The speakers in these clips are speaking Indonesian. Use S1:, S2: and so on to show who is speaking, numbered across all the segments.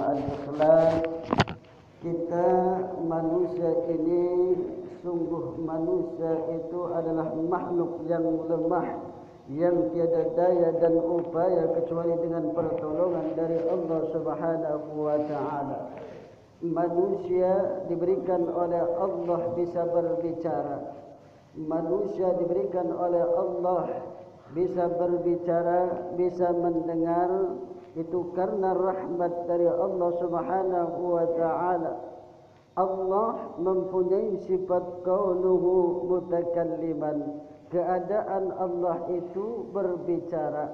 S1: al-ikhlas, kita manusia ini sungguh manusia itu adalah makhluk yang lemah, yang tiada daya dan upaya kecuali dengan pertolongan dari Allah Subhanahu wa taala. Manusia diberikan oleh Allah bisa berbicara. Manusia diberikan oleh Allah bisa berbicara, bisa mendengar. Itu karena rahmat dari Allah Subhanahu wa taala. Allah mempunyai sifat kaunuhu mutakalliman. Keadaan Allah itu berbicara.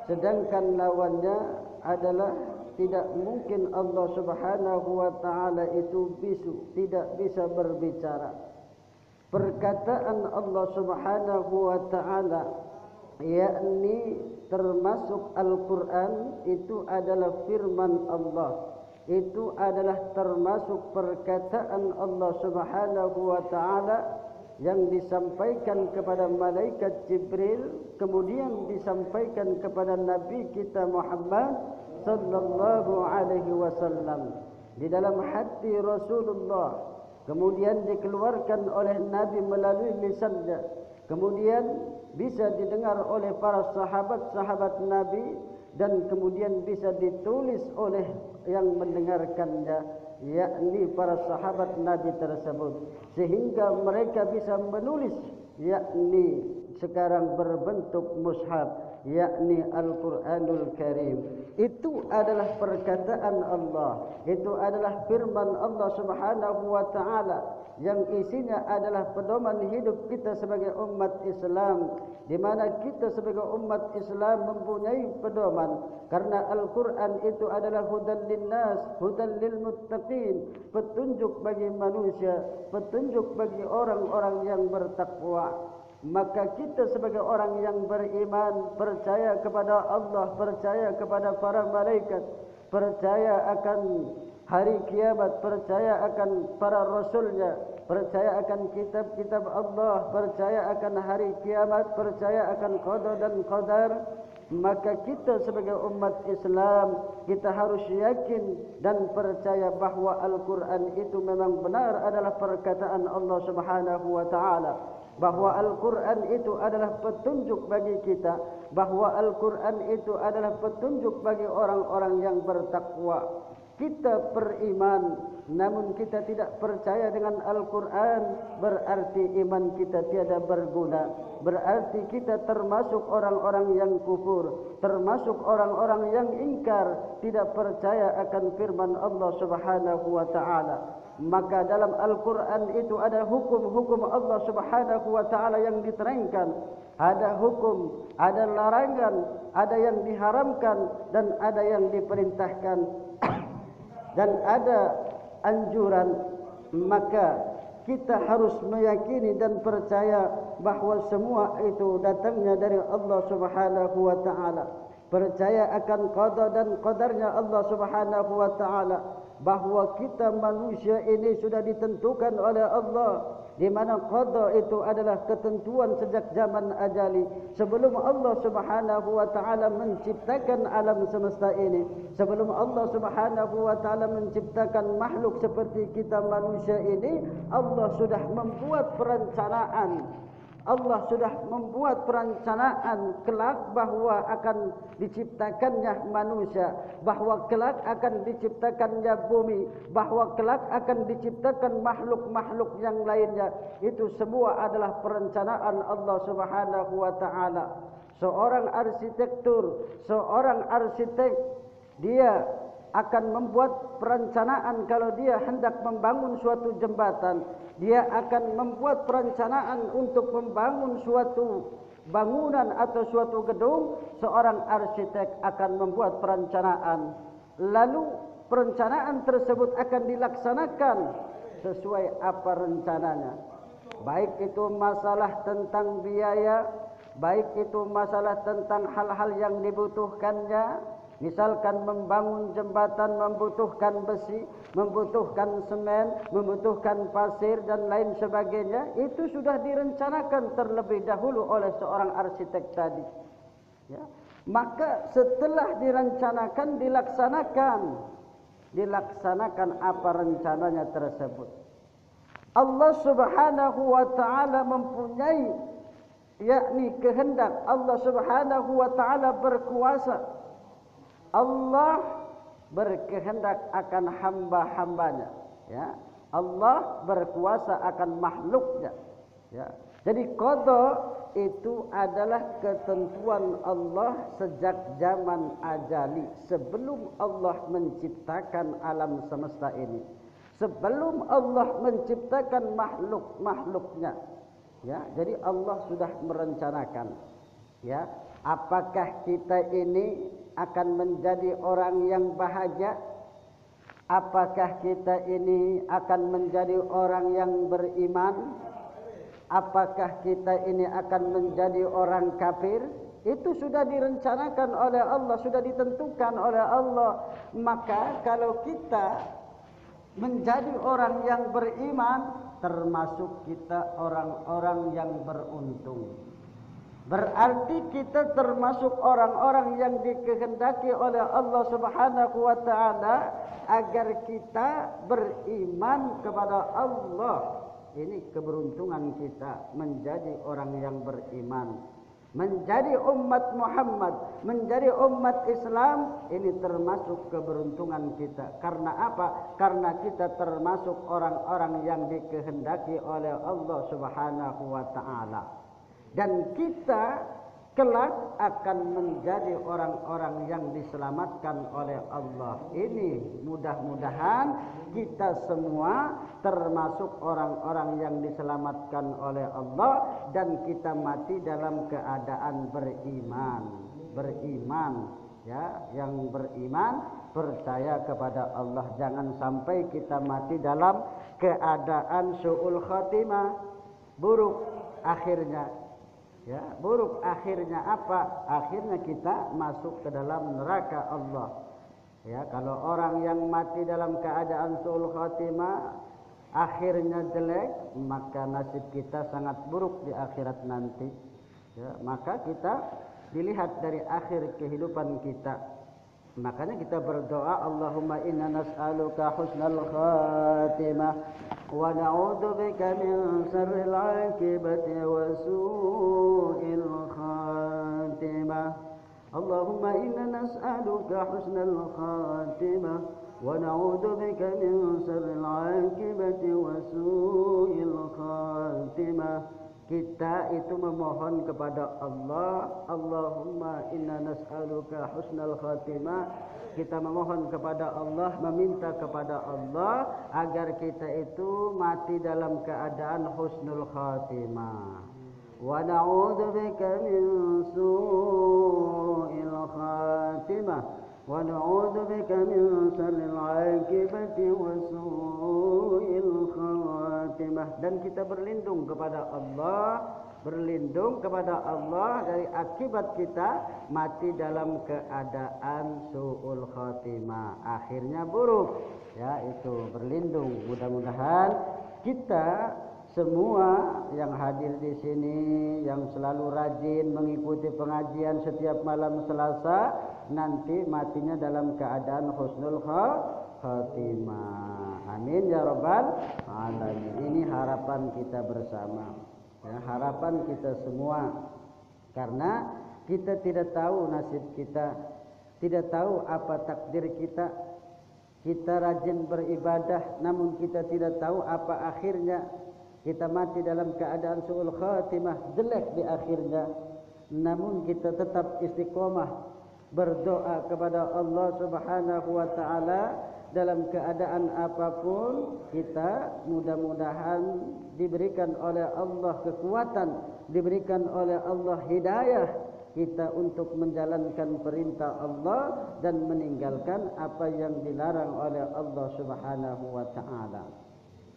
S1: Sedangkan lawannya adalah tidak mungkin Allah Subhanahu wa taala itu bisu, tidak bisa berbicara. Perkataan Allah Subhanahu wa taala, yakni termasuk Al-Quran, itu adalah firman Allah. Itu adalah termasuk perkataan Allah Subhanahu wa taala yang disampaikan kepada malaikat Jibril, kemudian disampaikan kepada Nabi kita Muhammad sallallahu alaihi wasallam di dalam hati Rasulullah, kemudian dikeluarkan oleh Nabi melalui lisannya, kemudian bisa didengar oleh para sahabat-sahabat Nabi, dan kemudian bisa ditulis oleh yang mendengarkannya, yakni para sahabat Nabi tersebut, sehingga mereka bisa menulis, yakni sekarang berbentuk mushaf, yakni Al-Quranul Karim. Itu adalah perkataan Allah, itu adalah firman Allah Subhanahu wa taala, yang isinya adalah pedoman hidup kita sebagai umat Islam, di mana kita sebagai umat Islam mempunyai pedoman, karena Al-Quran itu adalah hudan linnas, hudan lil muttaqin, petunjuk bagi manusia, petunjuk bagi orang-orang yang bertakwa. Maka kita sebagai orang yang beriman, percaya kepada Allah, percaya kepada para malaikat, percaya akan hari kiamat, percaya akan para rasulnya, percaya akan kitab-kitab Allah, percaya akan hari kiamat, percaya akan qada dan qadar. Maka kita sebagai umat Islam, kita harus yakin dan percaya bahawa Al-Quran itu memang benar adalah perkataan Allah Subhanahu wa taala, bahawa Al-Quran itu adalah petunjuk bagi kita, bahawa Al-Quran itu adalah petunjuk bagi orang-orang yang bertakwa. Kita beriman, namun kita tidak percaya dengan Al-Quran, berarti iman kita tiada berguna. Berarti kita termasuk orang-orang yang kufur, termasuk orang-orang yang ingkar, tidak percaya akan firman Allah Subhanahu wa taala. Maka dalam Al-Quran itu ada hukum-hukum Allah Subhanahu wa taala yang diterangkan. Ada hukum, ada larangan, ada yang diharamkan dan ada yang diperintahkan. Dan ada anjuran. Maka kita harus meyakini dan percaya bahawa semua itu datangnya dari Allah Subhanahu wa taala. Percaya akan qada dan qadarnya Allah Subhanahu wa taala, bahawa kita manusia ini sudah ditentukan oleh Allah, di mana qada itu adalah ketentuan sejak zaman ajali, sebelum Allah Subhanahu wa taala menciptakan alam semesta ini, sebelum Allah Subhanahu wa taala menciptakan makhluk seperti kita manusia ini. Allah sudah membuat perencanaan, Allah sudah membuat perencanaan kelak bahawa akan diciptakannya manusia, bahawa kelak akan diciptakannya bumi, bahawa kelak akan diciptakan makhluk-makhluk yang lainnya. Itu semua adalah perencanaan Allah Subhanahu wa taala. Seorang arsitek, dia akan membuat perencanaan. Kalau dia hendak membangun suatu jembatan, dia akan membuat perencanaan untuk membangun suatu bangunan atau suatu gedung. Seorang arsitek akan membuat perencanaan, lalu perencanaan tersebut akan dilaksanakan sesuai apa rencananya. Baik itu masalah tentang biaya, baik itu masalah tentang hal-hal yang dibutuhkannya. Misalkan membangun jembatan membutuhkan besi, membutuhkan semen, membutuhkan pasir dan lain sebagainya. Itu sudah direncanakan terlebih dahulu oleh seorang arsitek tadi. Ya. Maka setelah direncanakan, dilaksanakan. dilaksanakan apa rencananya tersebut. Allah Subhanahu wa taala mempunyai yakni kehendak. Allah Subhanahu wa taala berkuasa. Allah berkehendak akan hamba-hambanya, ya. Allah berkuasa akan makhluknya, ya. Jadi qada itu adalah ketentuan Allah sejak zaman azali, sebelum Allah menciptakan alam semesta ini, sebelum Allah menciptakan makhluk-makhluknya, ya. Jadi Allah sudah merencanakan, ya. Apakah kita ini akan menjadi orang yang bahagia? Apakah kita ini akan menjadi orang yang beriman? Apakah kita ini akan menjadi orang kafir? Itu sudah direncanakan oleh Allah, sudah ditentukan oleh Allah. Maka kalau kita menjadi orang yang beriman, termasuk kita orang-orang yang beruntung. Berarti kita termasuk orang-orang yang dikehendaki oleh Allah Subhanahu wa taala agar kita beriman kepada Allah. Ini keberuntungan kita menjadi orang yang beriman, menjadi umat Muhammad, menjadi umat Islam. Ini termasuk keberuntungan kita. Karena apa? Karena kita termasuk orang-orang yang dikehendaki oleh Allah Subhanahu wa taala. Dan kita kelak akan menjadi orang-orang yang diselamatkan oleh Allah. Ini mudah-mudahan kita semua termasuk orang-orang yang diselamatkan oleh Allah dan kita mati dalam keadaan beriman, ya, yang beriman, percaya kepada Allah. Jangan sampai kita mati dalam keadaan su'ul khatimah, buruk akhirnya. Ya, buruk akhirnya apa? Akhirnya kita masuk ke dalam neraka Allah. Ya, kalau orang yang mati dalam keadaan su'ul khatimah akhirnya jelek, maka nasib kita sangat buruk di akhirat nanti. Ya, maka kita dilihat dari akhir kehidupan kita. Makanya kita berdoa, Allahumma inna nas'aluka husnal khatimah wa na'udzubika min syarril 'aqibati wa su'il khatimah. Allahumma inna nas'aluka husnal khatimah wa na'udzubika min syarril 'aqibati wa su'il khatimah. Kita itu memohon kepada Allah, Allahumma inna nas'aluka husnal khatimah. Kita memohon kepada Allah, meminta kepada Allah agar kita itu mati dalam keadaan husnul khatimah. Wa na'udzubika min su'il khatimah wa na'udzubika min syarril 'aqibati wa su'il khatimah. Dan kita berlindung kepada Allah dari akibat kita mati dalam keadaan su'ul khatimah, akhirnya buruk. Ya, itu berlindung. Mudah-mudahan kita semua yang hadir di sini, yang selalu rajin mengikuti pengajian setiap malam Selasa, nanti matinya dalam keadaan husnul khatimah. Amin ya rabbal alamin. Ini harapan kita bersama, ya, harapan kita semua. Karena kita tidak tahu nasib kita, tidak tahu apa takdir kita. Kita rajin beribadah, namun kita tidak tahu apa akhirnya. Kita mati dalam keadaan su'ul khatimah, jelek di akhirnya. Namun kita tetap istiqomah berdoa kepada Allah Subhanahu wa taala dalam keadaan apapun. Kita mudah-mudahan diberikan oleh Allah kekuatan, diberikan oleh Allah hidayah kita untuk menjalankan perintah Allah dan meninggalkan apa yang dilarang oleh Allah Subhanahu wa taala.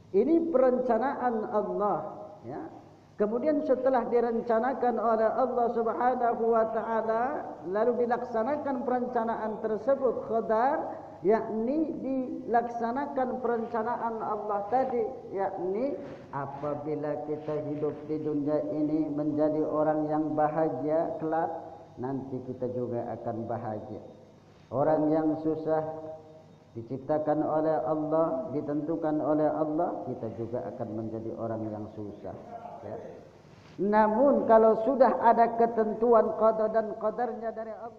S1: Ini perencanaan Allah, ya. Kemudian setelah direncanakan oleh Allah Subhanahu wa taala, lalu dilaksanakan perencanaan tersebut qadar, yakni dilaksanakan perencanaan Allah tadi, yakni apabila kita hidup di dunia ini menjadi orang yang bahagia, kelak nanti kita juga akan bahagia. Orang yang susah diciptakan oleh Allah, ditentukan oleh Allah, kita juga akan menjadi orang yang susah. Ya. Namun kalau sudah ada ketentuan qada dan qadarnya dari Allah,